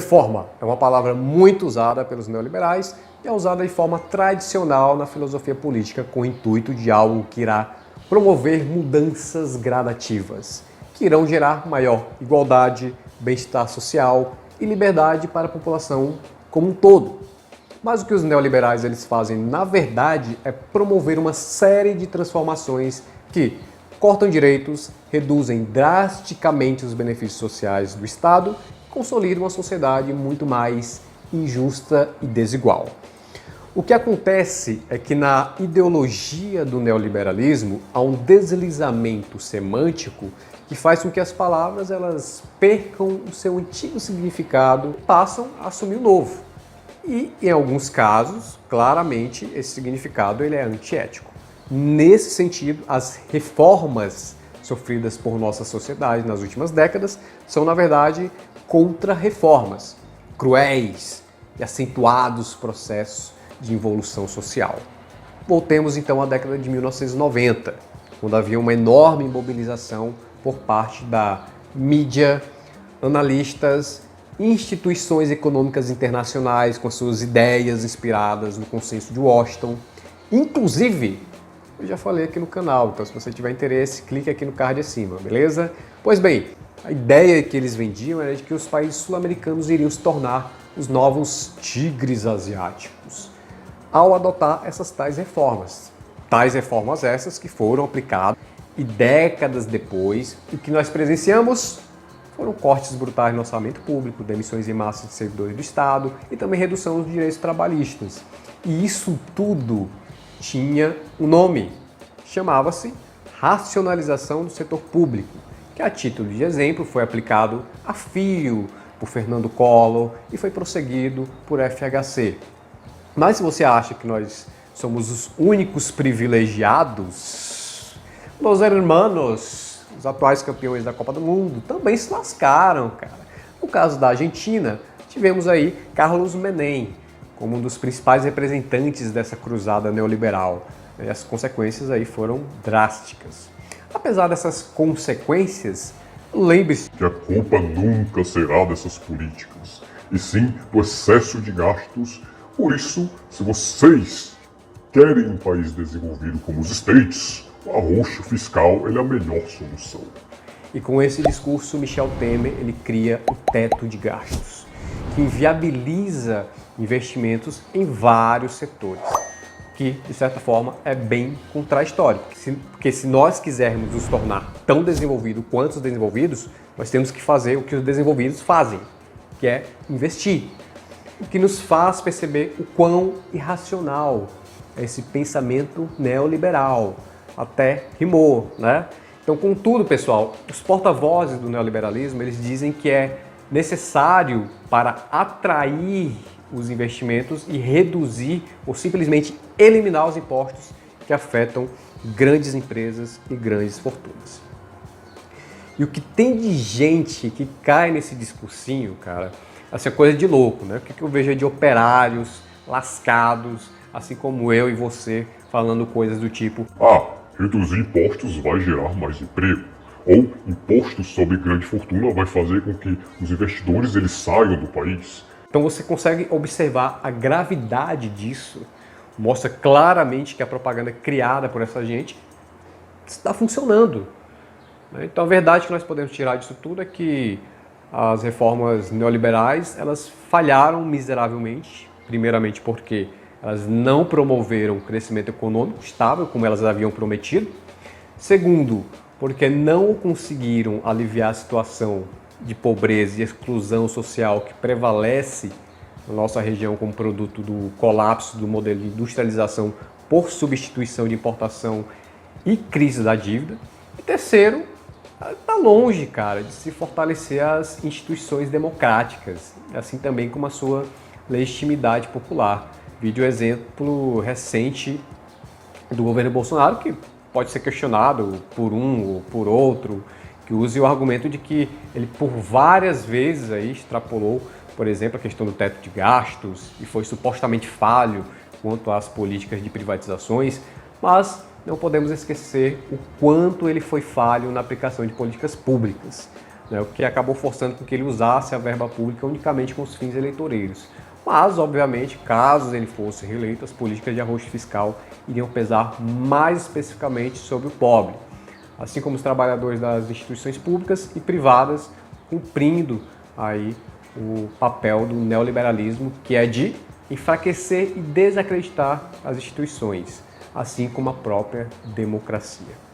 Reforma é uma palavra muito usada pelos neoliberais e é usada de forma tradicional na filosofia política com o intuito de algo que irá promover mudanças gradativas, que irão gerar maior igualdade, bem-estar social e liberdade para a população como um todo. Mas o que os neoliberais eles fazem, na verdade, é promover uma série de transformações que cortam direitos, reduzem drasticamente os benefícios sociais do Estado e consolidam uma sociedade muito mais injusta e desigual. O que acontece é que na ideologia do neoliberalismo há um deslizamento semântico que faz com que as palavras elas percam o seu antigo significado e passam a assumir o novo. E, em alguns casos, claramente, esse significado ele é antiético. Nesse sentido, as reformas sofridas por nossa sociedade nas últimas décadas são, na verdade, contra-reformas, cruéis e acentuados processos de involução social. Voltemos então à década de 1990, quando havia uma enorme mobilização por parte da mídia, analistas, instituições econômicas internacionais com suas ideias inspiradas no consenso de Washington. Inclusive, eu já falei aqui no canal, então se você tiver interesse, clique aqui no card acima, beleza? Pois bem, a ideia que eles vendiam era de que os países sul-americanos iriam se tornar os novos tigres asiáticos ao adotar essas tais reformas. Tais reformas essas que foram aplicadas e décadas depois, o que nós presenciamos foram cortes brutais no orçamento público, demissões em massa de servidores do Estado e também redução dos direitos trabalhistas. E isso tudo tinha um nome, chamava-se racionalização do setor público, que a título de exemplo foi aplicado a fio por Fernando Collor e foi prosseguido por FHC. Mas se você acha que nós somos os únicos privilegiados, los hermanos, os atuais campeões da Copa do Mundo, também se lascaram, cara. No caso da Argentina, tivemos aí Carlos Menem como um dos principais representantes dessa cruzada neoliberal. E as consequências aí foram drásticas. Apesar dessas consequências, lembre-se que a culpa nunca será dessas políticas, e sim do excesso de gastos. Por isso, se vocês querem um país desenvolvido como os States, o arroxo fiscal é a melhor solução. E com esse discurso, Michel Temer ele cria o teto de gastos, que inviabiliza investimentos em vários setores, que, de certa forma, é bem contraditório. Porque se nós quisermos nos tornar tão desenvolvidos quanto os desenvolvidos, nós temos que fazer o que os desenvolvidos fazem, que é investir. O que nos faz perceber o quão irracional é esse pensamento neoliberal. Até rimou, né? Então, contudo, pessoal, os porta-vozes do neoliberalismo, eles dizem que é necessário para atrair os investimentos e reduzir ou simplesmente eliminar os impostos que afetam grandes empresas e grandes fortunas. E o que tem de gente que cai nesse discursinho, cara, essa coisa de louco, né? O que eu vejo é de operários lascados, assim como eu e você, falando coisas do tipo: reduzir impostos vai gerar mais emprego. Ou impostos sobre grande fortuna vai fazer com que os investidores eles saiam do país. Então você consegue observar a gravidade disso, mostra claramente que a propaganda criada por essa gente está funcionando. Então a verdade que nós podemos tirar disso tudo é que as reformas neoliberais elas falharam miseravelmente, primeiramente porque elas não promoveram o crescimento econômico estável como elas haviam prometido. Segundo, porque não conseguiram aliviar a situação de pobreza e exclusão social que prevalece na nossa região como produto do colapso do modelo de industrialização por substituição de importação e crise da dívida. E terceiro, está longe, cara, de se fortalecer as instituições democráticas, assim também como a sua legitimidade popular. Vídeo exemplo recente do governo Bolsonaro, que pode ser questionado por um ou por outro, que use o argumento de que ele por várias vezes aí extrapolou, por exemplo, a questão do teto de gastos e foi supostamente falho quanto às políticas de privatizações, mas não podemos esquecer o quanto ele foi falho na aplicação de políticas públicas. né, o que acabou forçando com que ele usasse a verba pública unicamente com os fins eleitoreiros. Mas, obviamente, caso ele fosse reeleito, as políticas de ajuste fiscal iriam pesar mais especificamente sobre o pobre, assim como os trabalhadores das instituições públicas e privadas, cumprindo aí o papel do neoliberalismo, que é de enfraquecer e desacreditar as instituições, assim como a própria democracia.